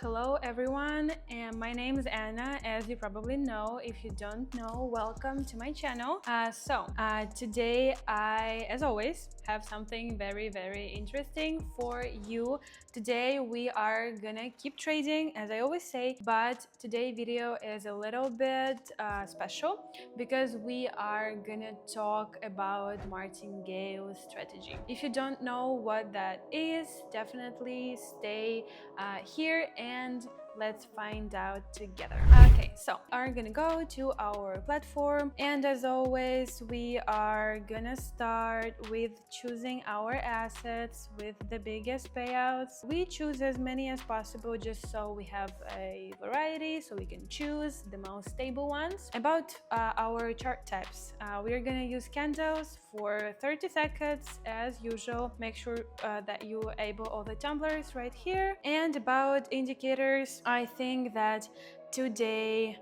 Hello everyone, and my name is Anna, as you probably know. If you don't know, welcome to my channel. Today I, as always, have something very interesting for you. Today we are gonna keep trading, as I always say, but today's video is a little bit special because we are gonna talk about Martingale strategy. If you don't know what that is, definitely stay here and let's find out together. Okay, so I'm gonna go to our platform, and as always we are gonna start with choosing our assets with the biggest payouts. We choose as many as possible just so we have a variety, so we can choose the most stable ones. About our chart types, we are gonna use candles for 30 seconds as usual. Make sure that you enable all the tumblers right here. And about indicators, I think that today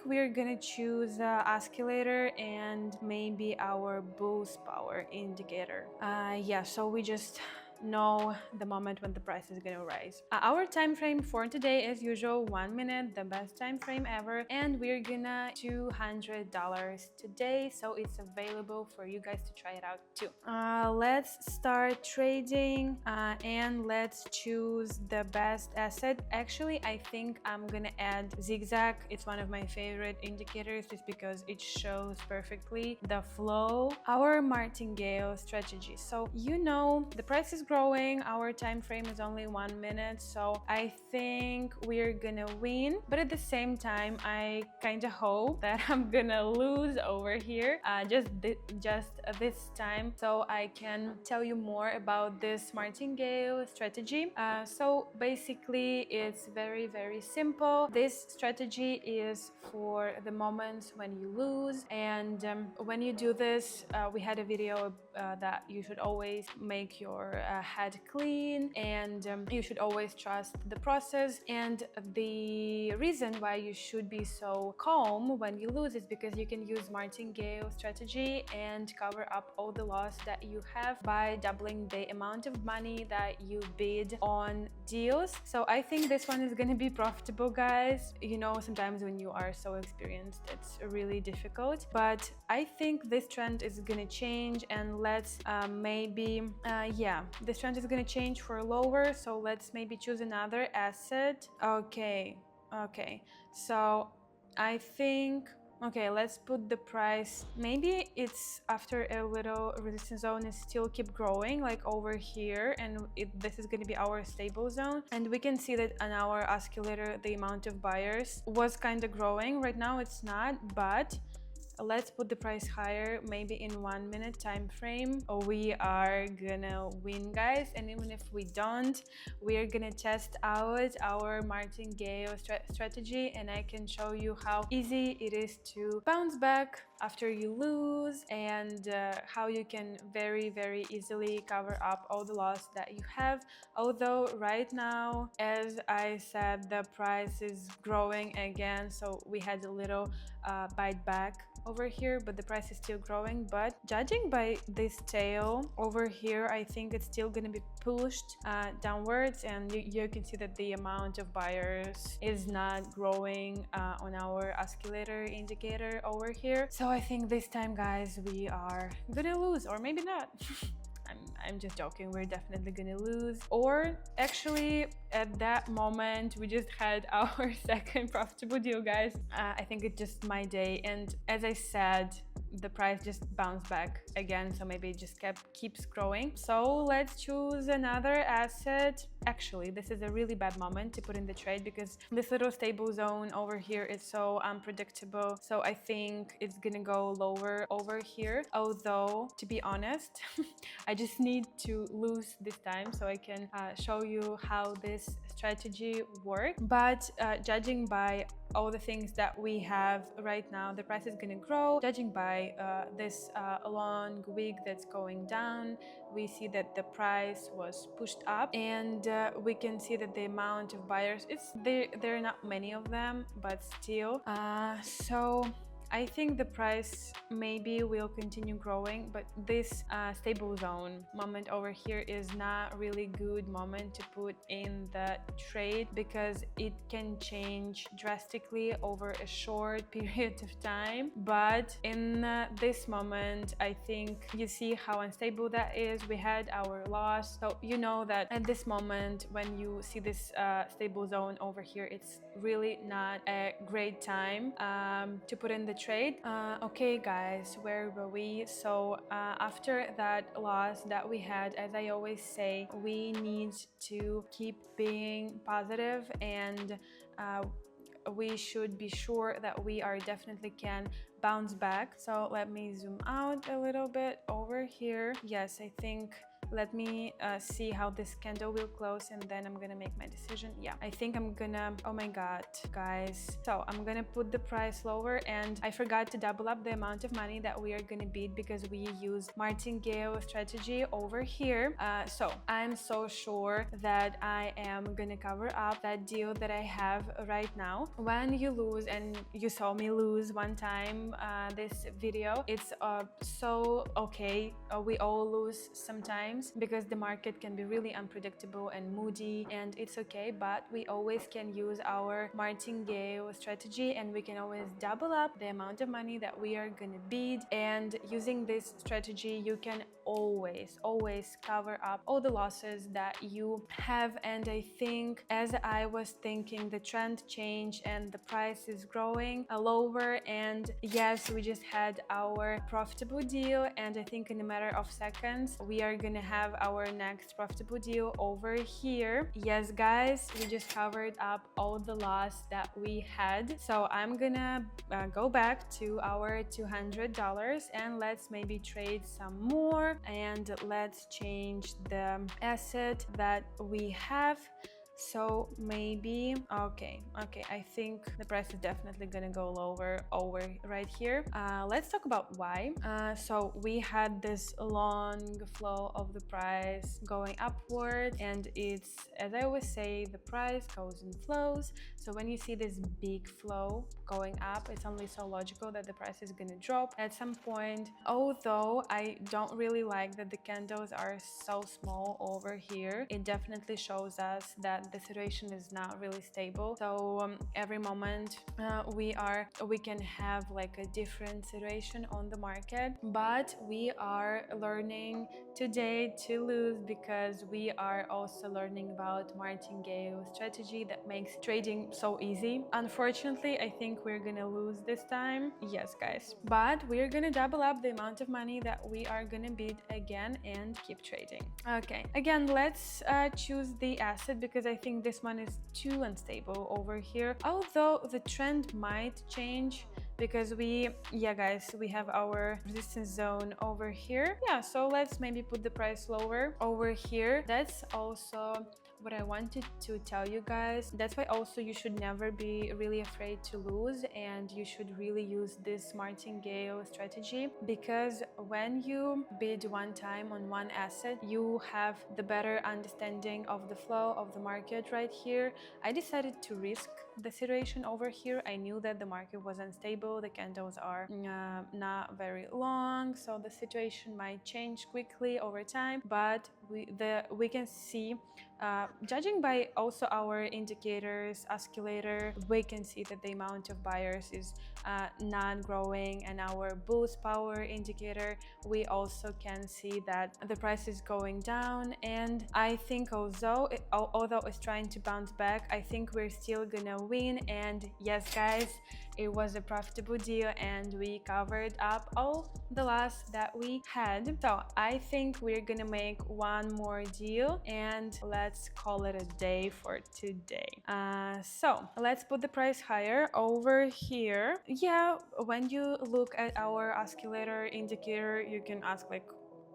we're gonna choose oscillator and maybe our boost power indicator. So we just know the moment when the price is gonna rise. Our time frame for today, as usual, 1 minute, the best time frame ever, and we're gonna $200 today, so it's available for you guys to try it out too. Let's start trading and let's choose the best asset. Actually, I think I'm gonna add zigzag. It's one of my favorite indicators just because it shows perfectly the flow. Our Martingale strategy. So you know the price is growing, our time frame is only 1 minute, so I think we're gonna win, but at the same time I kind of hope that I'm gonna lose over here just this time, so I can tell you more about this Martingale strategy. So basically it's very simple. This strategy is for the moments when you lose, and when you do this, we had a video that you should always make your head clean, and you should always trust the process. And the reason why you should be so calm when you lose is because you can use Martingale strategy and cover up all the loss that you have by doubling the amount of money that you bid on deals. So I think this one is going to be profitable, guys. You know, sometimes when you are so experienced it's really difficult, but I think this trend is going to change, and let's this trend is going to change for lower, so let's maybe choose another asset. Okay, so I think, okay, let's put the price, maybe it's after a little resistance zone is still keep growing like over here, and this is going to be our stable zone, and we can see that on our oscillator the amount of buyers was kind of growing. Right now it's not, but let's put the price higher, maybe in 1 minute time frame. We are gonna win, guys. And even if we don't, we are gonna test out our Martingale strategy, and I can show you how easy it is to bounce back after you lose, and how you can very easily cover up all the loss that you have. Although right now, as I said, the price is growing again, so we had a little bite back over here, but the price is still growing. But judging by this tail over here, I think it's still going to be pushed downwards, and you can see that the amount of buyers is not growing on our oscillator indicator over here. So I think this time, guys, we are gonna lose, or maybe not. I'm just joking, we're definitely gonna lose. Or actually at that moment we just had our second profitable deal, guys. I think it's just my day, and as I said, the price just bounced back again, so maybe it just keeps growing. So let's choose another asset. Actually, this is a really bad moment to put in the trade because this little stable zone over here is so unpredictable, so I think it's gonna go lower over here. Although, to be honest, I just need to lose this time so I can show you how this strategy works. But judging by all the things that we have right now, the price is going to grow. Judging by this long wick that's going down, we see that the price was pushed up, and we can see that the amount of buyers, there are not many of them, but still. So I think the price maybe will continue growing, but this stable zone moment over here is not really good moment to put in the trade because it can change drastically over a short period of time. But in this moment, I think you see how unstable that is. We had our loss, so you know that at this moment when you see this stable zone over here, it's really not a great time to put in the trade. Okay guys, where were we? So after that loss that we had, as I always say, we need to keep being positive, and we should be sure that we are definitely can bounce back. So let me zoom out a little bit over here. Yes, I think let me see how this candle will close, and then I'm gonna make my decision. Yeah, I think I'm gonna, oh my god guys, so I'm gonna put the price lower, and I forgot to double up the amount of money that we are gonna beat because we use Martingale strategy over here. So I'm so sure that I am gonna cover up that deal that I have right now. When you lose, and you saw me lose one time this video, it's so okay. We all lose sometimes because the market can be really unpredictable and moody, and it's okay, but we always can use our Martingale strategy, and we can always double up the amount of money that we are gonna beat. And using this strategy, you can always cover up all the losses that you have. And I think, as I was thinking, the trend changed and the price is growing lower, and yes, we just had our profitable deal, and I think in a matter of seconds we are gonna have our next profitable deal over here. Yes guys, we just covered up all the loss that we had. So I'm gonna go back to our $200 and let's maybe trade some more, and let's change the asset that we have. So maybe, okay, I think the price is definitely gonna go lower over right here. Let's talk about why. So we had this long flow of the price going upward, and it's, as I always say, the price goes in flows. So when you see this big flow going up, it's only so logical that the price is gonna drop at some point. Although I don't really like that the candles are so small over here, it definitely shows us that the situation is not really stable. So every moment we can have like a different situation on the market, but we are learning today to lose because we are also learning about Martingale strategy that makes trading so easy. Unfortunately, I think we're gonna lose this time. Yes guys, but we're gonna double up the amount of money that we are gonna beat again and keep trading. Okay, again, let's choose the asset because I think this one is too unstable over here, although the trend might change because yeah guys, we have our resistance zone over here. Yeah, so let's maybe put the price lower over here. That's also what I wanted to tell you guys. That's why also you should never be really afraid to lose, and you should really use this Martingale strategy, because when you bid one time on one asset, you have the better understanding of the flow of the market right here. I decided to risk the situation over here. I knew that the market was unstable, the candles are not very long, so the situation might change quickly over time, but we can see, judging by also our indicators, oscillator, we can see that the amount of buyers is not growing, and our boost power indicator, we also can see that the price is going down. And I think although it's trying to bounce back, I think we're still gonna win. And yes guys, it was a profitable deal and we covered up all the loss that we had. So I think we're gonna make one more deal and let's call it a day for today. So let's put the price higher over here. Yeah, when you look at our oscillator indicator, you can ask like,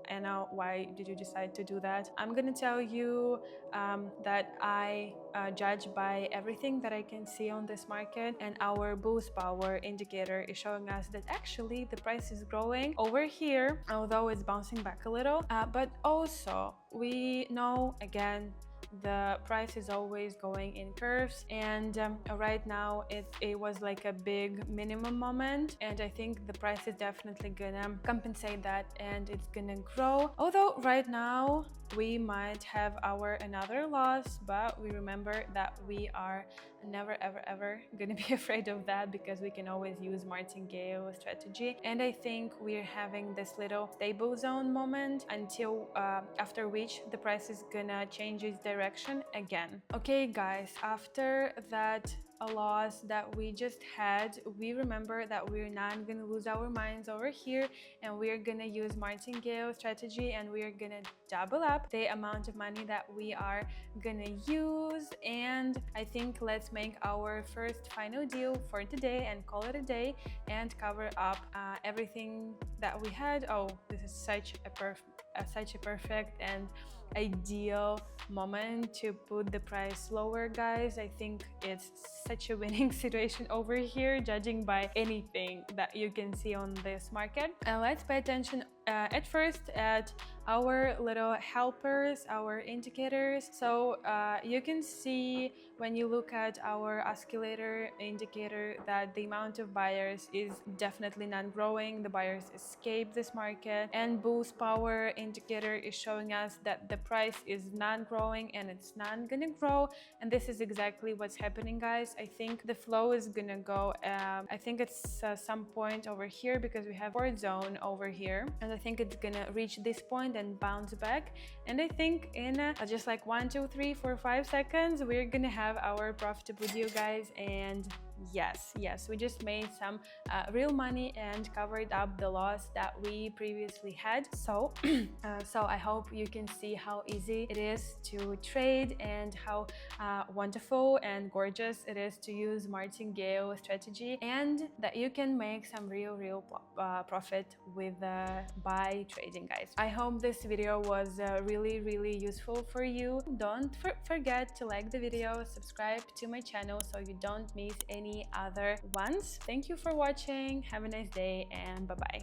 Anna, why did you decide to do that? I'm gonna tell you that I judge by everything that I can see on this market, and our boost power indicator is showing us that actually the price is growing over here, although it's bouncing back a little. But also we know again the price is always going in curves, and right now it was like a big minimum moment, and I think the price is definitely gonna compensate that and it's gonna grow. Although right now we might have our another loss, but we remember that we are never ever gonna be afraid of that, because we can always use Martingale strategy. And I think we're having this little stable zone moment until after which the price is gonna change its direction again. Okay guys, after that a loss that we just had, we remember that we're not gonna lose our minds over here, and we're gonna use Martingale strategy, and we're gonna double up the amount of money that we are gonna use. And I think let's make our first final deal for today and call it a day and cover up everything that we had. Oh, this is such a perfect and ideal moment to put the price lower, guys. I think it's such a winning situation over here, judging by anything that you can see on this market. And let's pay attention at first at our little helpers, our indicators. So you can see when you look at our oscillator indicator that the amount of buyers is definitely not growing. The buyers escape this market, and boost power indicator is showing us that the price is not growing and it's not gonna grow. And this is exactly what's happening, guys. I think the flow is gonna go I think it's some point over here, because we have support zone over here, and I think it's gonna reach this point and bounce back. And I think in just like 1 2 3 4 5 seconds we're gonna have our profitable deal, guys. And yes, we just made some real money and covered up the loss that we previously had. So so I hope you can see how easy it is to trade, and how wonderful and gorgeous it is to use Martingale strategy, and that you can make some real profit with by trading, guys. I hope this video was really useful for you. Don't forget to like the video, subscribe to my channel so you don't miss any other ones. Thank you for watching. Have a nice day, and bye bye.